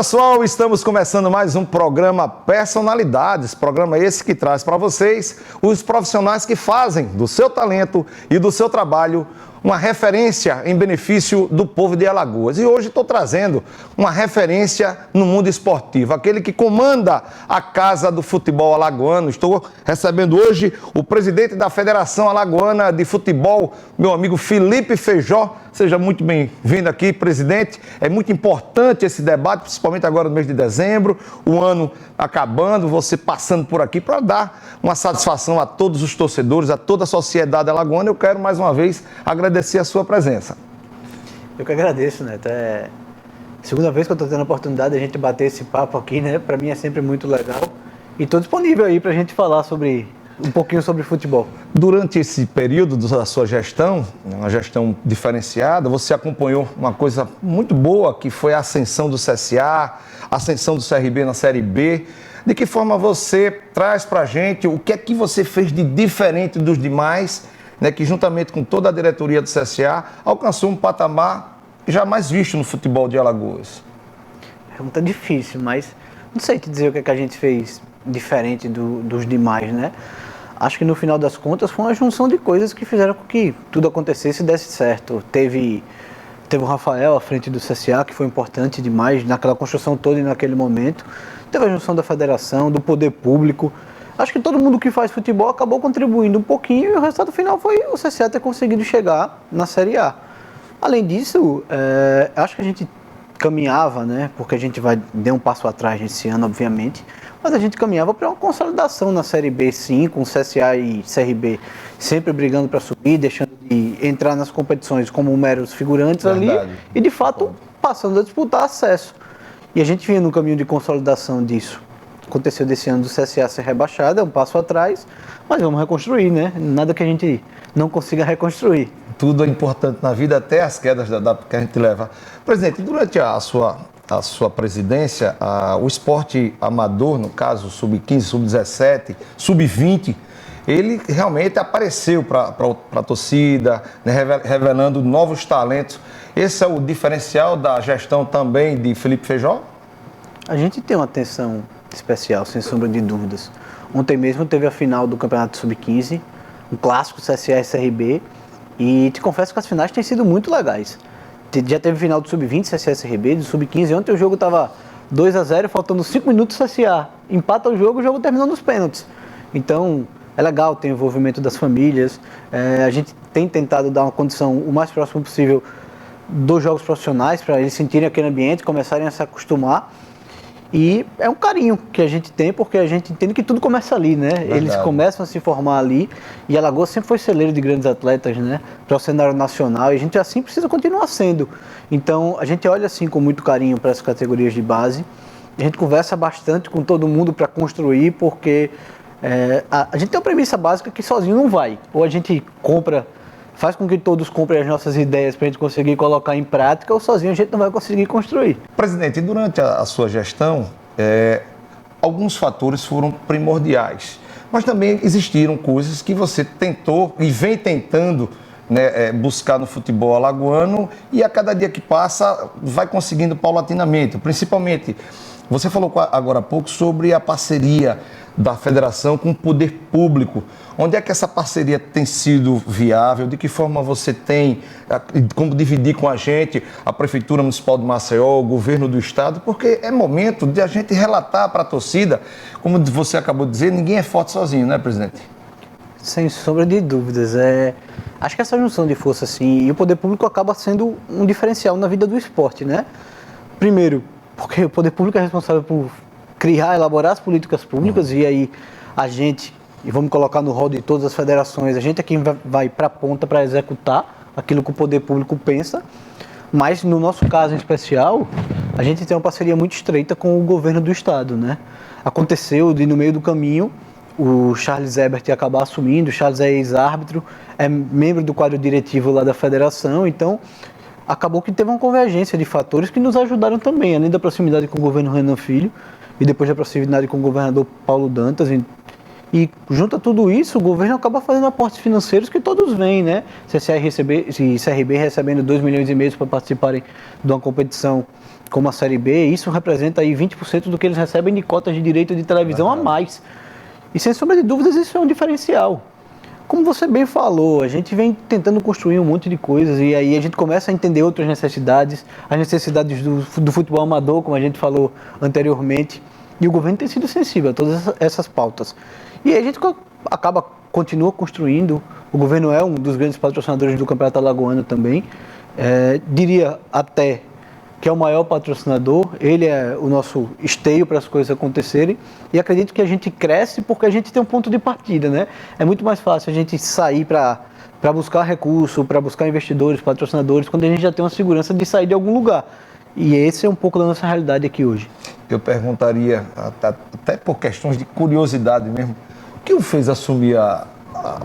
pessoal, estamos começando mais um programa Personalidades, programa esse que traz para vocês os profissionais que fazem do seu talento e do seu trabalho uma referência em benefício do povo de Alagoas. E hoje estou trazendo uma referência no mundo esportivo, aquele que comanda a Casa do Futebol Alagoano. Estou recebendo hoje o presidente da Federação Alagoana de Futebol, meu amigo Felipe Feijó. Seja muito bem-vindo aqui, presidente. É muito importante esse debate, principalmente agora no mês de dezembro, o ano acabando, você passando por aqui para dar uma satisfação a todos os torcedores, a toda a sociedade alagoana. Eu quero mais uma vez agradecer a sua presença. Eu que agradeço, Neto. É a segunda vez que eu estou tendo a oportunidade de a gente bater esse papo aqui, né? Para mim é sempre muito legal. E estou disponível aí para a gente falar um pouquinho sobre futebol. Durante esse período da sua gestão, uma gestão diferenciada, você acompanhou uma coisa muito boa, que foi a ascensão do CSA, a ascensão do CRB na Série B. De que forma você traz para a gente o que é que você fez de diferente dos demais, né, que juntamente com toda a diretoria do CSA alcançou um patamar jamais visto no futebol de Alagoas? Pergunta difícil, mas não sei te dizer o que é que a gente fez diferente dos demais, né? Acho que no final das contas foi uma junção de coisas que fizeram com que tudo acontecesse e desse certo. Teve o Rafael à frente do CSA, que foi importante demais naquela construção toda e naquele momento. Teve a junção da federação, do poder público. Acho que todo mundo que faz futebol acabou contribuindo um pouquinho e o resultado final foi o CSA ter conseguido chegar na Série A. Além disso, acho que a gente caminhava, né? Porque a gente deu um passo atrás nesse ano, obviamente, mas a gente caminhava para uma consolidação na Série B, sim, com CSA e CRB sempre brigando para subir, deixando de entrar nas competições como meros figurantes. Verdade. Ali e, de fato, passando a disputar acesso. E a gente vinha no caminho de consolidação disso. Aconteceu desse ano do CSA ser rebaixado, é um passo atrás, mas vamos reconstruir, né? Nada que a gente não consiga reconstruir. Tudo é importante na vida, até as quedas que a gente leva. Presidente, durante a sua presidência, o esporte amador, no caso sub-15, sub-17, sub-20, ele realmente apareceu para a torcida, né, revelando novos talentos. Esse é o diferencial da gestão também de Felipe Feijó? A gente tem uma atenção especial, sem sombra de dúvidas. Ontem mesmo teve a final do Campeonato Sub-15, um clássico CSA e CRB, e te confesso que as finais têm sido muito legais. Já teve final do Sub-20, CSA e CRB, do Sub-15, ontem o jogo estava 2-0, faltando 5 minutos CSA. Empata o jogo terminou nos pênaltis. Então, é legal ter o envolvimento das famílias. A gente tem tentado dar uma condição o mais próximo possível dos jogos profissionais, para eles sentirem aquele ambiente, começarem a se acostumar. E é um carinho que a gente tem, porque a gente entende que tudo começa ali, né? Verdade. Eles começam a se formar ali, e Alagoas sempre foi celeiro de grandes atletas, né? Para o cenário nacional, e a gente assim precisa continuar sendo. Então, a gente olha assim com muito carinho para as categorias de base, a gente conversa bastante com todo mundo para construir, porque a gente tem uma premissa básica que sozinho não vai. Ou a gente faz com que todos comprem as nossas ideias para a gente conseguir colocar em prática, ou sozinho a gente não vai conseguir construir. Presidente, durante a sua gestão, alguns fatores foram primordiais, mas também existiram coisas que você tentou e vem tentando, né, buscar no futebol alagoano, e a cada dia que passa vai conseguindo paulatinamente. Principalmente, você falou agora há pouco sobre a parceria da federação com o poder público. Onde é que essa parceria tem sido viável? De que forma você tem como dividir com a gente, a Prefeitura Municipal de Maceió, o governo do estado? Porque é momento de a gente relatar para a torcida, como você acabou de dizer, ninguém é forte sozinho, né, presidente? Sem sombra de dúvidas. Acho que essa junção de força, sim, e o poder público acaba sendo um diferencial na vida do esporte, né? Primeiro, porque o poder público é responsável por elaborar as políticas públicas, e aí a gente, e vamos colocar no rol de todas as federações, a gente é quem vai para a ponta para executar aquilo que o poder público pensa, mas no nosso caso em especial, a gente tem uma parceria muito estreita com o governo do estado, né? Aconteceu de no meio do caminho o Charles Ebert acabar assumindo. O Charles é ex-árbitro, é membro do quadro diretivo lá da federação, então acabou que teve uma convergência de fatores que nos ajudaram também, além da proximidade com o governo Renan Filho, e depois da proximidade com o governador Paulo Dantas. E junto a tudo isso, o governo acaba fazendo aportes financeiros que todos veem, né? CSA e CRB recebendo 2,5 milhões para participarem de uma competição como a Série B, isso representa aí 20% do que eles recebem de cotas de direito de televisão a mais. E sem sombra de dúvidas isso é um diferencial. Como você bem falou, a gente vem tentando construir um monte de coisas e aí a gente começa a entender outras necessidades, as necessidades do futebol amador, como a gente falou anteriormente, e o governo tem sido sensível a todas essas pautas. E aí a gente continua construindo, o governo é um dos grandes patrocinadores do Campeonato Alagoano também, diria até que é o maior patrocinador, ele é o nosso esteio para as coisas acontecerem, e acredito que a gente cresce porque a gente tem um ponto de partida, né? É muito mais fácil a gente sair para buscar recurso, para buscar investidores, patrocinadores, quando a gente já tem uma segurança de sair de algum lugar. E esse é um pouco da nossa realidade aqui hoje. Eu perguntaria, até por questões de curiosidade mesmo, o que o fez assumir a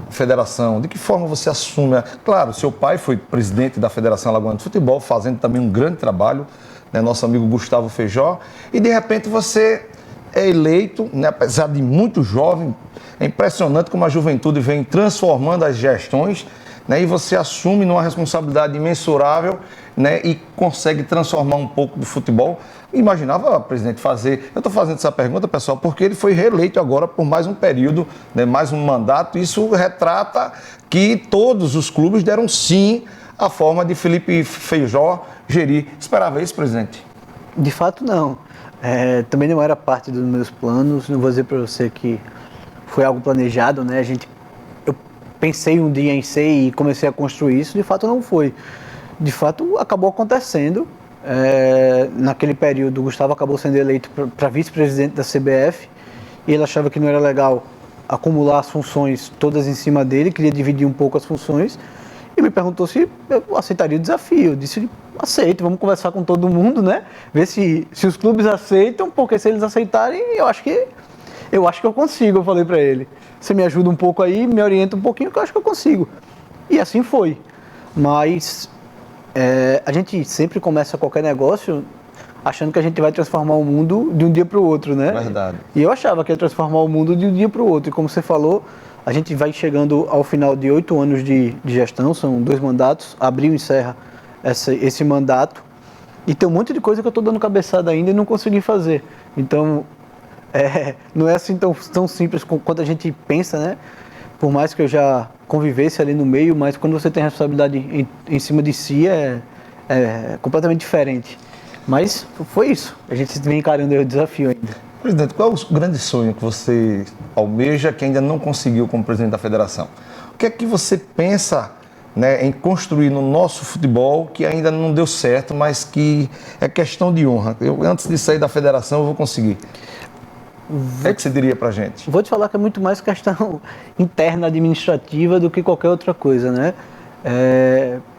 federação? De que forma você assume? Claro, seu pai foi presidente da Federação Alagoana de Futebol, fazendo também um grande trabalho, né, nosso amigo Gustavo Feijó, e de repente você é eleito, né, apesar de muito jovem, é impressionante como a juventude vem transformando as gestões, né, e você assume numa responsabilidade imensurável, né, e consegue transformar um pouco do futebol. Imaginava, presidente, fazer... Eu estou fazendo essa pergunta, pessoal, porque ele foi reeleito agora por mais um período, né, mais um mandato. Isso retrata que todos os clubes deram sim à forma de Felipe Feijó gerir. Esperava isso, presidente? De fato, não. Também não era parte dos meus planos. Não vou dizer para você que foi algo planejado, né? Eu pensei um dia em ser e comecei a construir isso. De fato, não foi. De fato, acabou acontecendo. Naquele período, o Gustavo acabou sendo eleito para vice-presidente da CBF e ele achava que não era legal acumular as funções todas em cima dele, queria dividir um pouco as funções e me perguntou se eu aceitaria o desafio. Eu disse, aceito, vamos conversar com todo mundo, né? Ver se os clubes aceitam, porque se eles aceitarem, eu acho que eu consigo, eu falei para ele. Você me ajuda um pouco aí, me orienta um pouquinho, que eu acho que eu consigo. E assim foi. Mas a gente sempre começa qualquer negócio achando que a gente vai transformar o mundo de um dia para o outro, né? Verdade. E eu achava que ia transformar o mundo de um dia para o outro. E como você falou, a gente vai chegando ao final de 8 anos de gestão, são 2 mandatos, abril e encerra esse mandato. E tem um monte de coisa que eu estou dando cabeçada ainda e não consegui fazer. Então, não é assim tão simples quanto a gente pensa, né? Por mais que eu já convivesse ali no meio, mas quando você tem responsabilidade em cima de si, é completamente diferente. Mas foi isso, a gente vem encarando o desafio ainda. Presidente, qual é o grande sonho que você almeja que ainda não conseguiu como presidente da federação? O que é que você pensa, né, em construir no nosso futebol que ainda não deu certo, mas que é questão de honra? Antes de sair da federação, eu vou conseguir. O que é que você diria pra gente? Vou te falar que é muito mais questão interna, administrativa, do que qualquer outra coisa, né?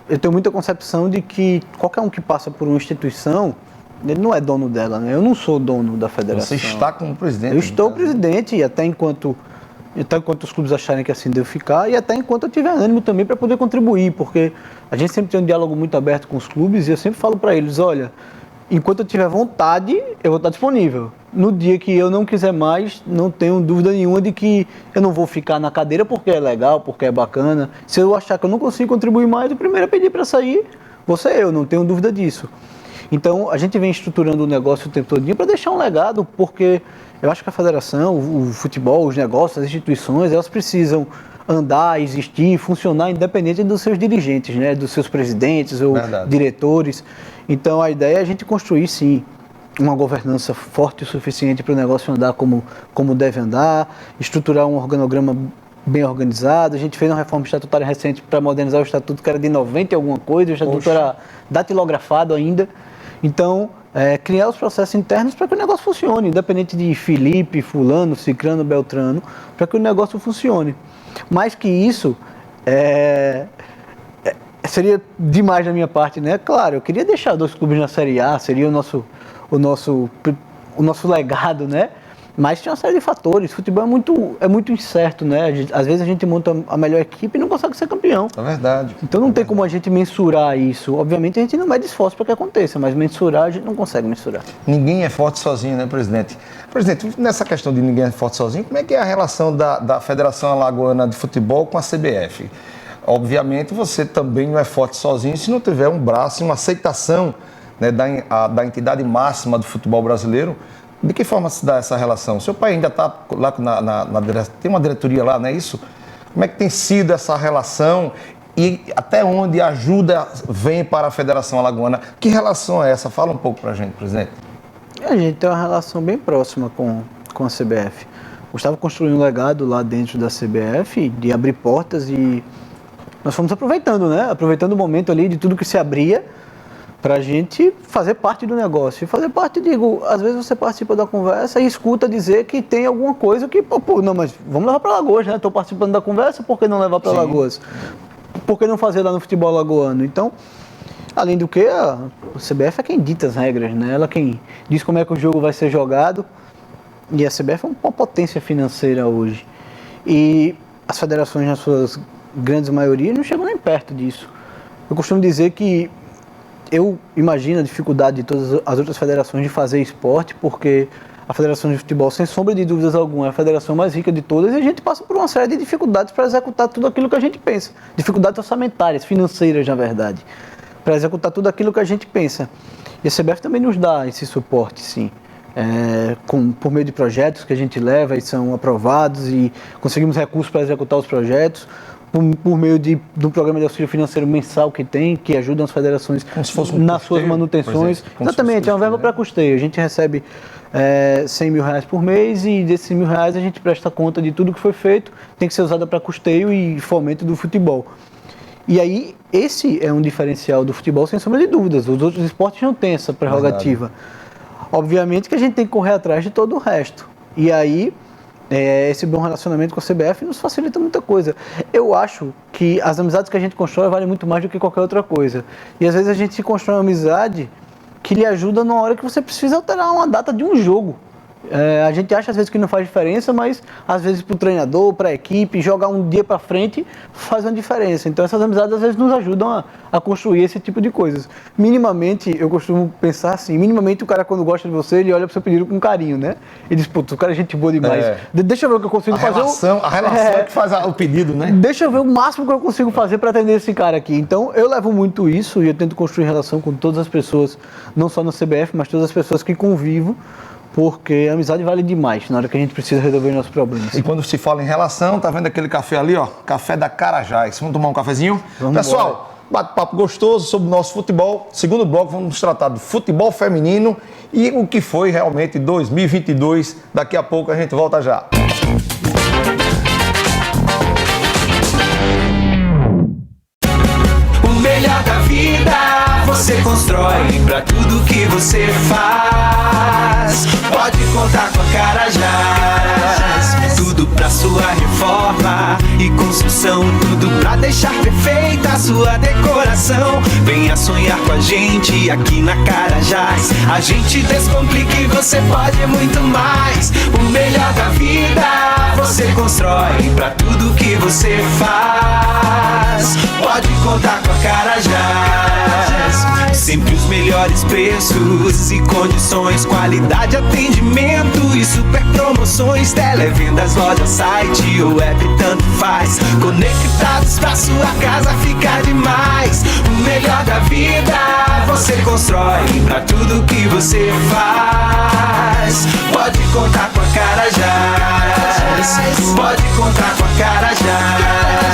Eu tenho muita concepção de que qualquer um que passa por uma instituição, ele não é dono dela, né? Eu não sou dono da federação. Você está como presidente? Eu estou presidente, e até enquanto os clubes acharem que assim devo ficar, e até enquanto eu tiver ânimo também para poder contribuir, porque a gente sempre tem um diálogo muito aberto com os clubes, e eu sempre falo para eles, olha, enquanto eu tiver vontade, eu vou estar disponível. No dia que eu não quiser mais, não tenho dúvida nenhuma de que eu não vou ficar na cadeira porque é legal, porque é bacana. Se eu achar que eu não consigo contribuir mais, o primeiro a pedir para sair vou ser eu, não tenho dúvida disso. Então, a gente vem estruturando o negócio o tempo todo para deixar um legado, porque eu acho que a federação, o futebol, os negócios, as instituições, elas precisam andar, existir, funcionar independente dos seus dirigentes, né? Dos seus presidentes ou diretores. Então, a ideia é a gente construir, sim, uma governança forte o suficiente para o negócio andar como deve andar, estruturar um organograma bem organizado. A gente fez uma reforma estatutária recente para modernizar o estatuto, que era de 90 e alguma coisa, o estatuto era datilografado ainda. Então, criar os processos internos para que o negócio funcione, independente de Felipe, fulano, cicrano, beltrano, para que o negócio funcione. Mais que isso, seria demais da minha parte, né? Claro, eu queria deixar 2 clubes na Série A, seria o nosso legado, né? Mas tem uma série de fatores. O futebol é muito incerto, né? Às vezes a gente monta a melhor equipe e não consegue ser campeão. É verdade. Então não tem como a gente mensurar isso. Obviamente a gente não mede esforço para que aconteça, mas mensurar a gente não consegue mensurar. Ninguém é forte sozinho, né, presidente? Presidente, nessa questão de ninguém é forte sozinho, como é que é a relação da Federação Alagoana de Futebol com a CBF? Obviamente você também não é forte sozinho se não tiver um braço e uma aceitação, né, da entidade máxima do futebol brasileiro. De que forma se dá essa relação? Seu pai ainda está lá tem uma diretoria lá, não é isso? Como é que tem sido essa relação e até onde a ajuda vem para a Federação Alagoana? Que relação é essa? Fala um pouco para a gente, presidente. A gente tem uma relação bem próxima com a CBF. Gustavo construiu um legado lá dentro da CBF de abrir portas e nós fomos aproveitando, né? Aproveitando o momento ali de tudo que se abria para a gente fazer parte do negócio. E fazer parte, digo, às vezes você participa da conversa e escuta dizer que tem alguma coisa que, não, mas vamos levar para Alagoas, né? Estou participando da conversa, por que não levar para Alagoas? Por que não fazer lá no futebol alagoano? Então, além do que, a CBF é quem dita as regras, né? Ela quem diz como é que o jogo vai ser jogado. E a CBF é uma potência financeira hoje. E as federações, nas suas grandes maiorias, não chegam nem perto disso. Eu costumo dizer que eu imagino a dificuldade de todas as outras federações de fazer esporte, porque a Federação de Futebol, sem sombra de dúvidas alguma, é a federação mais rica de todas e a gente passa por uma série de dificuldades para executar tudo aquilo que a gente pensa. Dificuldades orçamentárias, financeiras, na verdade, para executar tudo aquilo que a gente pensa. E a CBF também nos dá esse suporte, sim. Por meio de projetos que a gente leva e são aprovados e conseguimos recursos para executar os projetos, por meio de um programa de auxílio financeiro mensal que ajuda as federações nas suas manutenções. Exatamente, é uma verba para custeio. A gente recebe R$100 mil por mês e desses R$100 mil a gente presta conta de tudo que foi feito, tem que ser usado para custeio e fomento do futebol. E aí, esse é um diferencial do futebol, sem sombra de dúvidas. Os outros esportes não têm essa prerrogativa. Obviamente que a gente tem que correr atrás de todo o resto. E aí, esse bom relacionamento com a CBF nos facilita muita coisa. Eu acho que as amizades que a gente constrói valem muito mais do que qualquer outra coisa. E às vezes a gente constrói uma amizade que lhe ajuda na hora que você precisa alterar uma data de um jogo. A gente acha às vezes que não faz diferença, mas às vezes para o treinador, para a equipe, jogar um dia para frente faz uma diferença. Então essas amizades às vezes nos ajudam a construir esse tipo de coisas. Minimamente, eu costumo pensar assim, minimamente o cara quando gosta de você, ele olha para o seu pedido com carinho, né? E diz, putz, o cara é gente boa demais. Deixa eu ver o que eu consigo fazer. A relação é que faz o pedido, né? Deixa eu ver o máximo que eu consigo fazer para atender esse cara aqui. Então eu levo muito isso e eu tento construir relação com todas as pessoas, não só na CBF, mas todas as pessoas que convivo, porque a amizade vale demais na hora que a gente precisa resolver nossos problemas. E quando se fala em relação, tá vendo aquele café ali, ó? Café da Carajás. Vamos tomar um cafezinho? Vamos Pessoal, embora. bate-papo gostoso sobre o nosso futebol. Segundo bloco, vamos tratar do futebol feminino e o que foi realmente 2022. Daqui a pouco a gente volta já. O melhor da vida você constrói pra tudo que você faz. Pode contar com a Carajás. Tudo pra sua reforma e construção. Tudo pra deixar perfeita a sua decoração. Venha sonhar com a gente aqui na Carajás. A gente descomplica e você pode muito mais. O melhor da vida você constrói pra tudo que você faz. Pode contar com a Carajás. Sempre os melhores preços e condições, qualidade, atendimento e super promoções. Televendas, loja, site ou app, tanto faz. Conectados pra sua casa ficar demais. O melhor da vida você constrói pra tudo que você faz. Pode contar com a Carajás. Pode contar com a Carajás.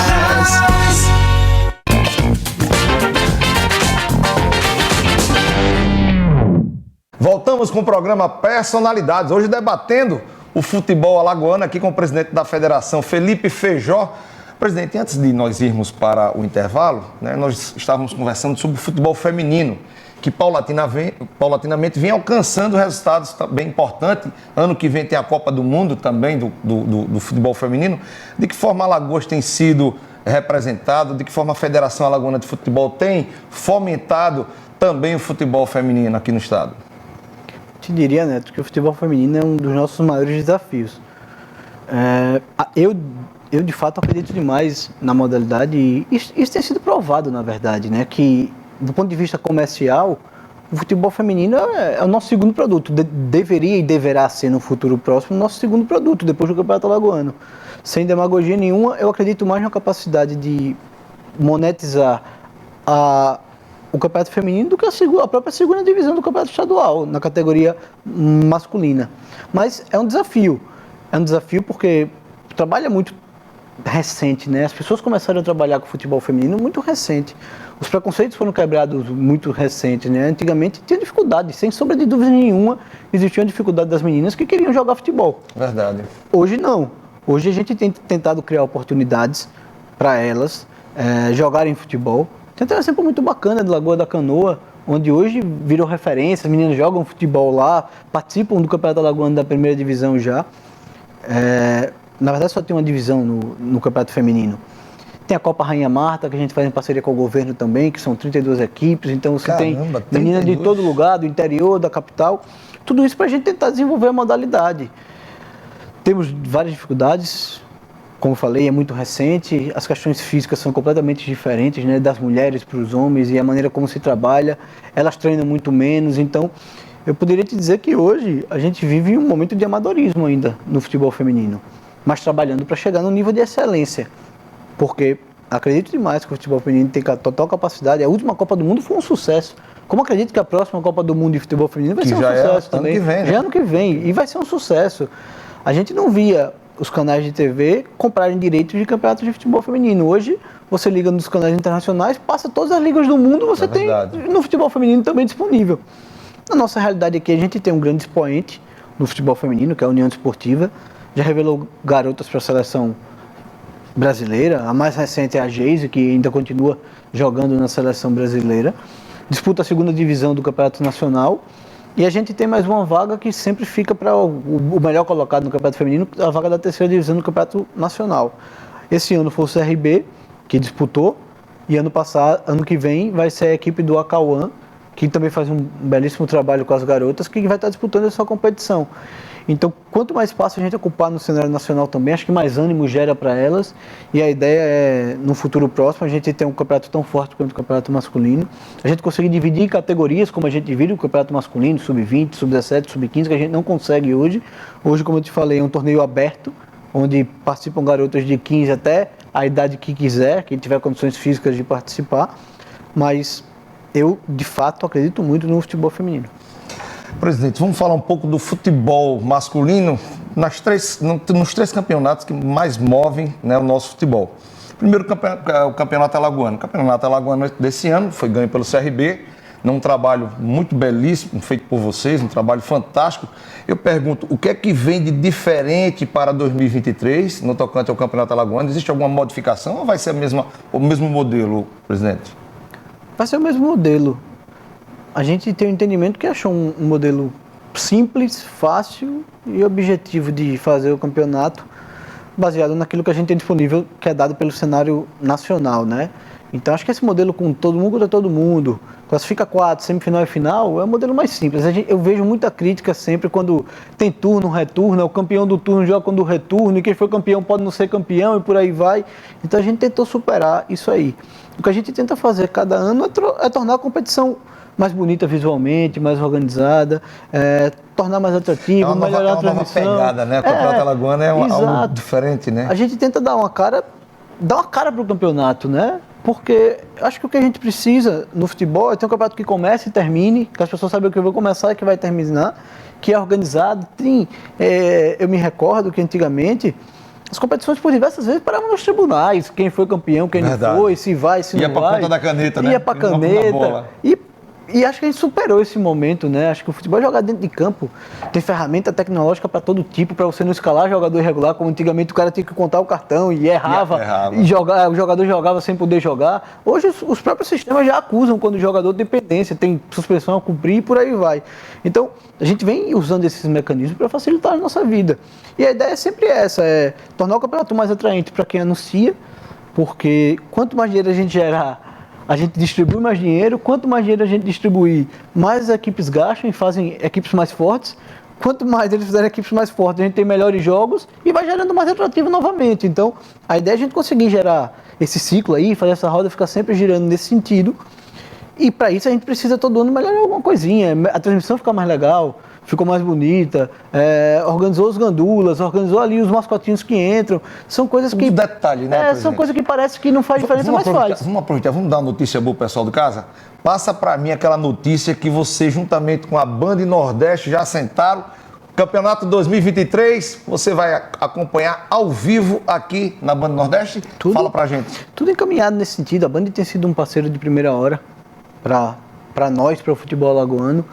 Voltamos com o programa Personalidades, hoje debatendo o futebol alagoano aqui com o presidente da federação, Felipe Feijó. Presidente, antes de nós irmos para o intervalo, né, nós estávamos conversando sobre o futebol feminino, que paulatinamente vem alcançando resultados bem importantes. Ano que vem tem a Copa do Mundo também do futebol feminino. De que forma Alagoas tem sido representado, de que forma a Federação Alagoana de Futebol tem fomentado também o futebol feminino aqui no estado? Te diria, Neto, que o futebol feminino é um dos nossos maiores desafios. Eu de fato acredito demais na modalidade e isso tem sido provado, na verdade, né? Que do ponto de vista comercial, o futebol feminino é o nosso segundo produto. Deveria e deverá ser no futuro próximo o nosso segundo produto, depois do Campeonato Alagoano. Sem demagogia nenhuma, eu acredito mais na capacidade de monetizar o campeonato feminino do que a própria segunda divisão do campeonato estadual, na categoria masculina. Mas é um desafio porque o trabalho é muito recente, né? As pessoas começaram a trabalhar com futebol feminino muito recente. Os preconceitos foram quebrados muito recente, né? Antigamente tinha dificuldade, sem sombra de dúvida nenhuma, existia a dificuldade das meninas que queriam jogar futebol. Verdade. Hoje não. Hoje a gente tem tentado criar oportunidades para elas jogarem futebol. Tem um exemplo muito bacana de Lagoa da Canoa, onde hoje virou referência, as meninas jogam futebol lá, participam do Campeonato Alagoano da primeira divisão já. Na verdade só tem uma divisão no Campeonato Feminino. Tem a Copa Rainha Marta, que a gente faz em parceria com o governo também, que são 32 equipes, então você tem meninas de todo lugar, do interior, da capital. Tudo isso para a gente tentar desenvolver a modalidade. Temos várias dificuldades, como eu falei, é muito recente, as questões físicas são completamente diferentes, né, das mulheres para os homens e a maneira como se trabalha, elas treinam muito menos, então eu poderia te dizer que hoje a gente vive um momento de amadorismo ainda no futebol feminino, mas trabalhando para chegar no nível de excelência, porque acredito demais que o futebol feminino tem total capacidade. A última Copa do Mundo foi um sucesso. Como acredito que a próxima Copa do Mundo de futebol feminino vai ser um sucesso também. Já ano que vem, e vai ser um sucesso. A gente não via os canais de TV comprarem direitos de campeonatos de futebol feminino. Hoje, você liga nos canais internacionais, passa todas as ligas do mundo, você tem no futebol feminino também disponível. Na nossa realidade aqui, a gente tem um grande expoente no futebol feminino, que é a União Desportiva. Já revelou garotas para a seleção brasileira. A mais recente é a Geise, que ainda continua jogando na seleção brasileira. Disputa a segunda divisão do Campeonato Nacional. E a gente tem mais uma vaga que sempre fica para o melhor colocado no Campeonato Feminino, a vaga da terceira divisão do Campeonato Nacional. Esse ano foi o CRB, que disputou, e ano que vem vai ser a equipe do Acauã, que também faz um belíssimo trabalho com as garotas, que vai estar disputando essa competição. Então, quanto mais espaço a gente ocupar no cenário nacional também, acho que mais ânimo gera para elas. E a ideia é, no futuro próximo, a gente ter um campeonato tão forte quanto o campeonato masculino. A gente conseguir dividir em categorias, como a gente divide o campeonato masculino, sub-20, sub-17, sub-15, que a gente não consegue hoje. Hoje, como eu te falei, é um torneio aberto, onde participam garotas de 15 até a idade que quiser, quem tiver condições físicas de participar. Mas eu, de fato, acredito muito no futebol feminino. Presidente, vamos falar um pouco do futebol masculino nos três campeonatos que mais movem, né, o nosso futebol. Primeiro, o Campeonato Alagoano. O Campeonato Alagoano desse ano foi ganho pelo CRB, num trabalho muito belíssimo, feito por vocês, um trabalho fantástico. Eu pergunto, o que é que vem de diferente para 2023 no tocante ao Campeonato Alagoano? Existe alguma modificação ou vai ser o mesmo modelo, presidente? Vai ser o mesmo modelo. A gente tem o entendimento que achou um modelo simples, fácil e objetivo de fazer o campeonato, baseado naquilo que a gente tem disponível, que é dado pelo cenário nacional, né? Então acho que esse modelo com todo mundo contra todo mundo, classifica 4, semifinal e final, é o modelo mais simples. Eu vejo muita crítica sempre quando tem turno, retorno, o campeão do turno joga quando retorno, e quem foi campeão pode não ser campeão e por aí vai. Então a gente tentou superar isso aí. O que a gente tenta fazer cada ano é tornar a competição mais bonita visualmente, mais organizada, tornar mais atrativo, melhorar a transmissão. É uma nova pegada, né? O Campeonato Alagoano é algo diferente, né? A gente tenta dar uma cara para o campeonato, né? Porque acho que o que a gente precisa no futebol é ter um campeonato que comece e termine, que as pessoas saibam que vai começar e que vai terminar, que é organizado. Eu me recordo que antigamente as competições por diversas vezes paravam nos tribunais, quem foi campeão, quem não foi, se vai, se não vai. Ia para a ponta da caneta, né? Ia para a caneta. E acho que a gente superou esse momento, né? Acho que o futebol é jogar dentro de campo. Tem ferramenta tecnológica para todo tipo, para você não escalar jogador irregular, como antigamente o cara tinha que contar o cartão e errava. E o jogador jogava sem poder jogar. Hoje os próprios sistemas já acusam quando o jogador tem dependência, tem suspensão a cumprir e por aí vai. Então, a gente vem usando esses mecanismos para facilitar a nossa vida. E a ideia é sempre essa, é tornar o campeonato mais atraente para quem anuncia, porque quanto mais dinheiro a gente gerar, a gente distribui mais dinheiro. Quanto mais dinheiro a gente distribuir, mais as equipes gastam e fazem equipes mais fortes. Quanto mais eles fizerem equipes mais fortes, a gente tem melhores jogos e vai gerando mais atrativo novamente. Então, a ideia é a gente conseguir gerar esse ciclo aí, fazer essa roda ficar sempre girando nesse sentido. E para isso a gente precisa todo ano melhorar alguma coisinha, a transmissão ficar mais legal, ficou mais bonita, organizou os gandulas, organizou ali os mascotinhos que entram. São coisas que... detalhe, né, são presidente? coisas que parece que não faz diferença, mas faz. Vamos aproveitar, vamos dar uma notícia boa pro pessoal de casa? Passa para mim aquela notícia que você, juntamente com a Band Nordeste, já sentaram. Campeonato 2023, você vai acompanhar ao vivo aqui na Band Nordeste? Fala pra gente. Tudo encaminhado nesse sentido. A Band tem sido um parceiro de primeira hora para nós, para o futebol alagoano.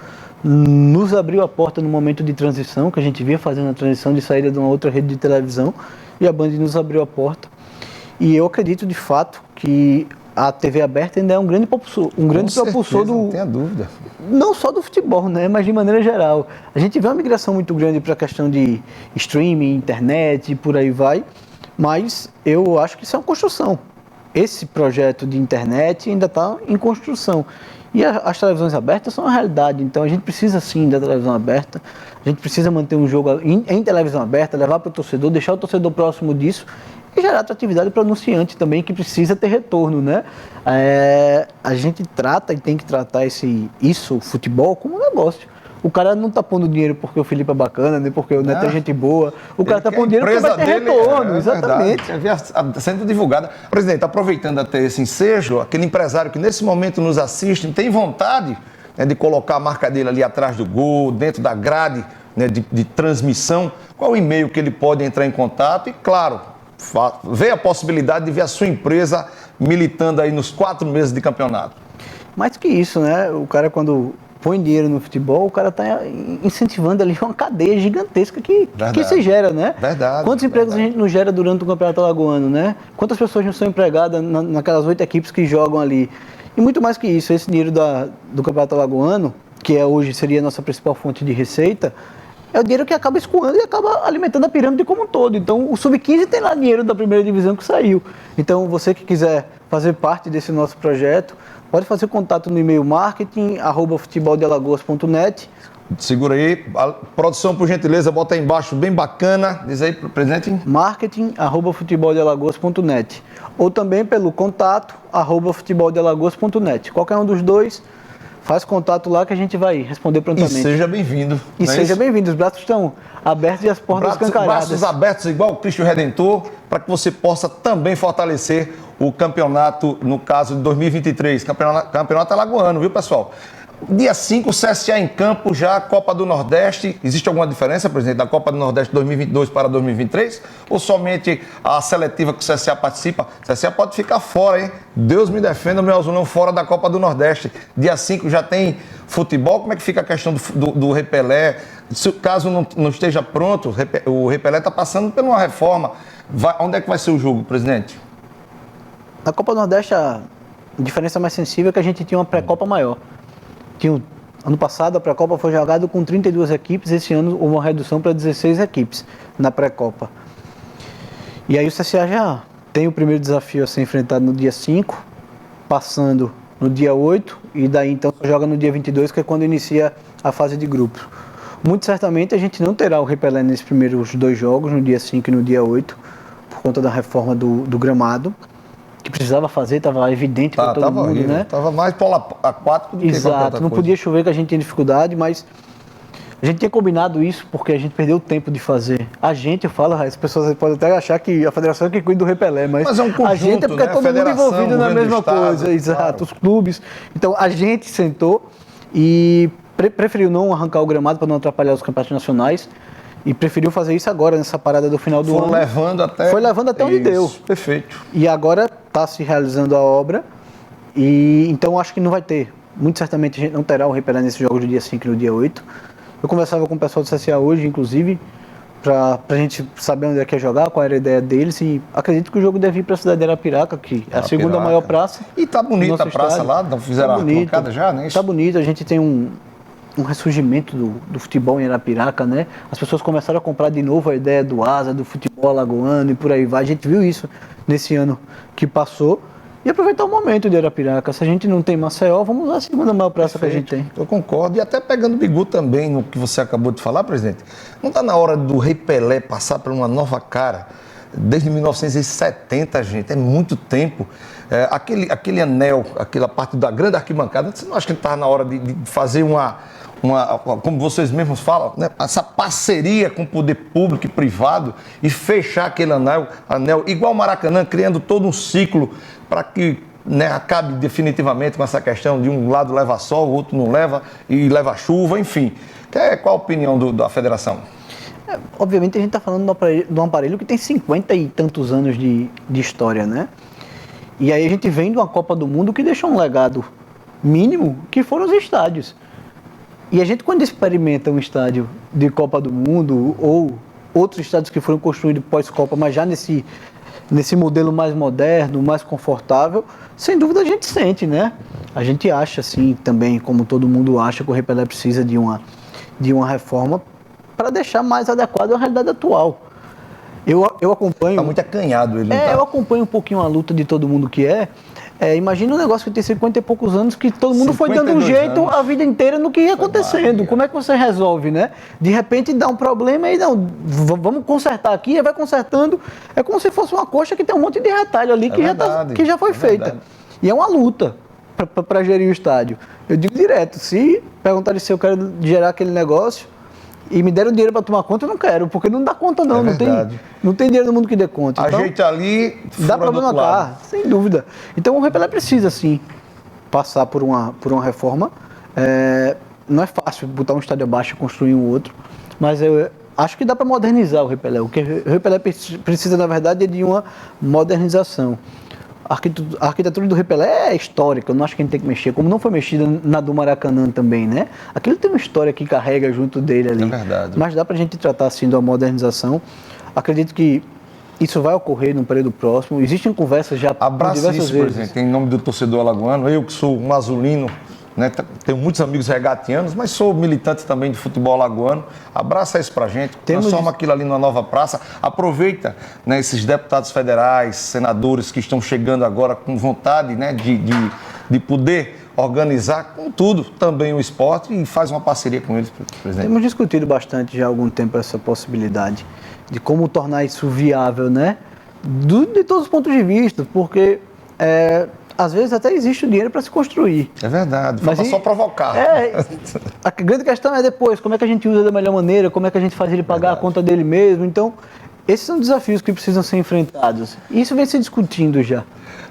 Nos abriu a porta no momento de transição, que a gente vinha fazendo a transição de saída de uma outra rede de televisão, e a Band nos abriu a porta. E eu acredito, de fato, que a TV aberta ainda é um grande propulsor, não tenha dúvida. Não só do futebol, né, mas de maneira geral. A gente vê uma migração muito grande para a questão de streaming, internet e por aí vai, mas eu acho que isso é uma construção. Esse projeto de internet ainda está em construção. E as televisões abertas são uma realidade, então a gente precisa sim da televisão aberta, a gente precisa manter um jogo em televisão aberta, levar para o torcedor, deixar o torcedor próximo disso e gerar atratividade para o anunciante também, que precisa ter retorno, né? A gente trata e tem que tratar o futebol, como um negócio. O cara não está pondo dinheiro porque o Felipe é bacana, nem porque o Neto é gente boa. O cara está pondo dinheiro porque vai ter retorno, exatamente. Sendo divulgada. Presidente, aproveitando até esse ensejo, aquele empresário que nesse momento nos assiste, tem vontade, né, de colocar a marca dele ali atrás do gol, dentro da grade, né, de transmissão, qual o e-mail que ele pode entrar em contato e, claro, ver a possibilidade de ver a sua empresa militando aí nos 4 meses de campeonato. Mais que isso, né? O cara, quando põe dinheiro no futebol, o cara está incentivando ali uma cadeia gigantesca que se gera, né? Verdade. Quantos empregos a gente não gera durante o Campeonato Alagoano, né? Quantas pessoas não são empregadas naquelas 8 equipes que jogam ali? E muito mais que isso, esse dinheiro do Campeonato Alagoano, que hoje seria a nossa principal fonte de receita, é o dinheiro que acaba escoando e acaba alimentando a pirâmide como um todo. Então, o Sub-15 tem lá dinheiro da primeira divisão que saiu. Então, você que quiser fazer parte desse nosso projeto, pode fazer contato no e-mail marketing@futeboldealagoas.net. Segura aí. A produção, por gentileza, bota aí embaixo, bem bacana. Diz aí, presidente. marketing@futeboldealagoas.net. Ou também pelo contato @futeboldealagoas.net. Qualquer um dos dois, faz contato lá que a gente vai responder prontamente. E seja bem-vindo. E seja bem-vindo. Os braços estão abertos e as portas escancaradas. Braços abertos igual o Cristo Redentor, para que você possa também fortalecer o campeonato, no caso de 2023, campeonato alagoano, viu, pessoal? Dia 5, o CSA em campo, já a Copa do Nordeste. Existe alguma diferença, presidente, da Copa do Nordeste 2022 para 2023? Ou somente a seletiva que o CSA participa? O CSA pode ficar fora, hein? Deus me defenda, meu azulão, fora da Copa do Nordeste. Dia 5 já tem futebol. Como é que fica a questão do Repelé? Se caso não esteja pronto, o Repelé está passando por uma reforma. Onde é que vai ser o jogo, presidente? Na Copa do Nordeste, a diferença mais sensível é que a gente tinha uma pré-copa maior. Ano passado, a pré-copa foi jogada com 32 equipes, esse ano houve uma redução para 16 equipes na pré-copa. E aí o CSA já tem o primeiro desafio a ser enfrentado no dia 5, passando no dia 8, e daí então joga no dia 22, que é quando inicia a fase de grupos. Muito certamente a gente não terá o Repelé nesses primeiros 2 jogos, no dia 5 e no dia 8, por conta da reforma do gramado, que precisava fazer, estava evidente para todo mundo, horrível, né? Estava mais polo aquático do que qualquer outra coisa. Não podia chover, que a gente tinha dificuldade, mas a gente tinha combinado isso porque a gente perdeu o tempo de fazer. A gente, eu falo, as pessoas podem até achar que a federação é que cuida do Repelé, mas é um conjunto, a gente é porque né? é todo mundo envolvido na mesma estado, coisa, exato, claro. Os clubes. Então a gente sentou e preferiu não arrancar o gramado para não atrapalhar os campeonatos nacionais. E preferiu fazer isso agora, nessa parada do final do ano. Foi levando até onde deu. Perfeito. E agora está se realizando a obra. E então acho que não vai ter. Muito certamente a gente não terá o Repelé nesse jogo do dia 5 e no dia 8. Eu conversava com o pessoal do CSA hoje, inclusive, para a gente saber onde é que ia jogar, qual era a ideia deles. E acredito que o jogo deve ir para a cidade de Arapiraca, que é a segunda maior praça. E tá bonita a praça lá, não fizeram a arquibancada já, né? Tá bonito, a gente tem um ressurgimento do futebol em Arapiraca, né? As pessoas começaram a comprar de novo a ideia do asa, do futebol alagoano e por aí vai. A gente viu isso nesse ano que passou. E aproveitar o momento de Arapiraca. Se a gente não tem Maceió, vamos usar a segunda maior praça que a gente tem. Eu concordo. E até pegando o Bigu também, no que você acabou de falar, presidente, não está na hora do Repelé passar por uma nova cara? Desde 1970, gente, é muito tempo. Aquele anel, aquela parte da grande arquibancada, você não acha que está na hora de fazer como vocês mesmos falam, né, essa parceria com o poder público e privado e fechar aquele anel igual o Maracanã, criando todo um ciclo para que, né, acabe definitivamente com essa questão de um lado leva sol, o outro não leva e leva chuva, enfim. Qual a opinião da federação? Obviamente a gente está falando de um aparelho que tem 50 e tantos anos de história, né? E aí a gente vem de uma Copa do Mundo que deixou um legado mínimo, que foram os estádios. E a gente, quando experimenta um estádio de Copa do Mundo ou outros estádios que foram construídos pós-Copa, mas já nesse modelo mais moderno, mais confortável, sem dúvida a gente sente, né? A gente acha, assim, também, como todo mundo acha, que o Repelé precisa de uma reforma para deixar mais adequado à realidade atual. Eu acompanho... Está muito acanhado ele, não tá? Eu acompanho um pouquinho a luta de todo mundo que imagina um negócio que tem 50 e poucos anos, que todo mundo foi dando um jeito a vida inteira no que ia acontecendo. Como é que você resolve, né? De repente dá um problema e não, vamos consertar aqui, e vai consertando. É como se fosse uma coxa que tem um monte de retalho ali que já foi feita. Verdade. E é uma luta para gerir o estádio. Eu digo direto, se perguntarem se eu quero gerar aquele negócio e me deram dinheiro para tomar conta, eu não quero, porque não dá conta não, não tem dinheiro no mundo que dê conta. Então, ajeita ali, dá problema cá, sem dúvida. Então o Repelé precisa sim passar por uma reforma. Não é fácil botar um estádio abaixo e construir um outro, mas eu acho que dá para modernizar o Repelé. O que o Repelé precisa, na verdade, é de uma modernização. A arquitetura do Repelé é histórica, eu não acho que a gente tem que mexer, como não foi mexida na do Maracanã também, né? Aquilo tem uma história que carrega junto dele ali. É verdade. Mas dá pra gente tratar assim de uma modernização. Acredito que isso vai ocorrer num período próximo. Existem conversas já por diversas vezes. Presidente, em nome do torcedor alagoano, eu que sou um azulino, né, tenho muitos amigos regatianos, mas sou militante também de futebol alagoano. Abraça isso pra gente, transforma aquilo ali numa nova praça. Aproveita, né, esses deputados federais, senadores que estão chegando agora com vontade, né, de poder organizar com tudo também o esporte e faz uma parceria com eles, presidente. Temos discutido bastante já há algum tempo essa possibilidade de como tornar isso viável, né? De todos os pontos de vista, porque às vezes até existe o dinheiro para se construir. É verdade, falta só provocar. A grande questão é depois, como é que a gente usa da melhor maneira, como é que a gente faz ele pagar a conta dele mesmo. Então, esses são desafios que precisam ser enfrentados. E isso vem se discutindo já.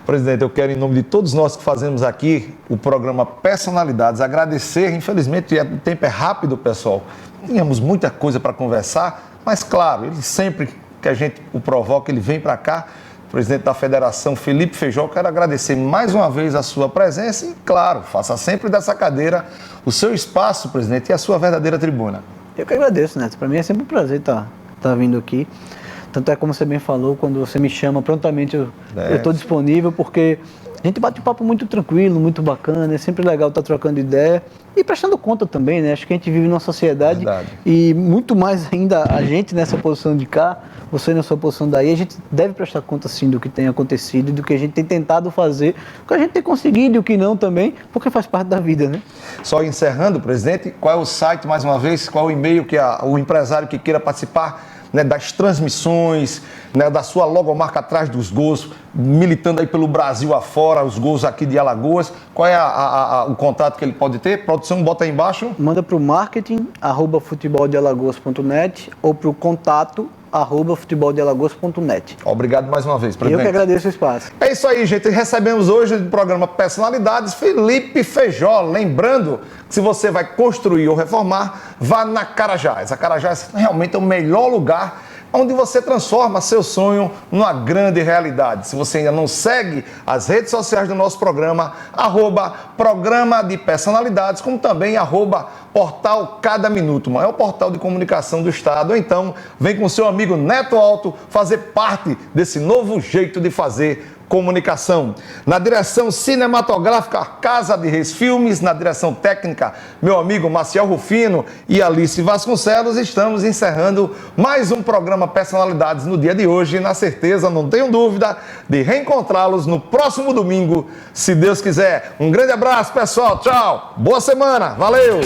Presidente, eu quero, em nome de todos nós que fazemos aqui o programa Personalidades, agradecer. Infelizmente, o tempo é rápido, pessoal. Tínhamos muita coisa para conversar, mas, claro, ele sempre que a gente o provoca, ele vem para cá. Presidente da Federação, Felipe Feijó, quero agradecer mais uma vez a sua presença e, claro, faça sempre dessa cadeira o seu espaço, presidente, e a sua verdadeira tribuna. Eu que agradeço, Neto. Para mim é sempre um prazer estar vindo aqui. Tanto é como você bem falou, quando você me chama prontamente, eu estou disponível, porque a gente bate um papo muito tranquilo, muito bacana, é sempre legal estar trocando ideia e prestando conta também, né? Acho que a gente vive numa sociedade e muito mais ainda a gente nessa posição de cá, você na sua posição daí, a gente deve prestar conta sim do que tem acontecido, do que a gente tem tentado fazer, do que a gente tem conseguido e o que não também, porque faz parte da vida, né? Só encerrando, presidente, qual é o site, mais uma vez, qual é o e-mail que o empresário que queira participar, né, das transmissões, né, da sua logomarca atrás dos gols, militando aí pelo Brasil afora, os gols aqui de Alagoas. Qual é o contato que ele pode ter? Produção, bota aí embaixo. Manda para o marketing, @futeboldealagoas.net ou para o contato, @futeboldealagoas.net. Obrigado mais uma vez, presidente. Eu que agradeço o espaço. É isso aí, gente. Recebemos hoje no programa Personalidades Felipe Feijó. Lembrando que se você vai construir ou reformar, vá na Carajás. A Carajás realmente é o melhor lugar onde você transforma seu sonho numa grande realidade. Se você ainda não segue as redes sociais do nosso programa, @programa de personalidades, como também @portal Cada Minuto, o maior portal de comunicação do estado. Ou então, vem com o seu amigo Neto Alto fazer parte desse novo jeito de fazer comunicação. Na direção cinematográfica, Casa de Reis Filmes. Na direção técnica, meu amigo Maciel Rufino e Alice Vasconcelos. Estamos encerrando mais um programa Personalidades no dia de hoje, na certeza, não tenho dúvida, de reencontrá-los no próximo domingo, se Deus quiser. Um grande abraço, pessoal. Tchau. Boa semana. Valeu.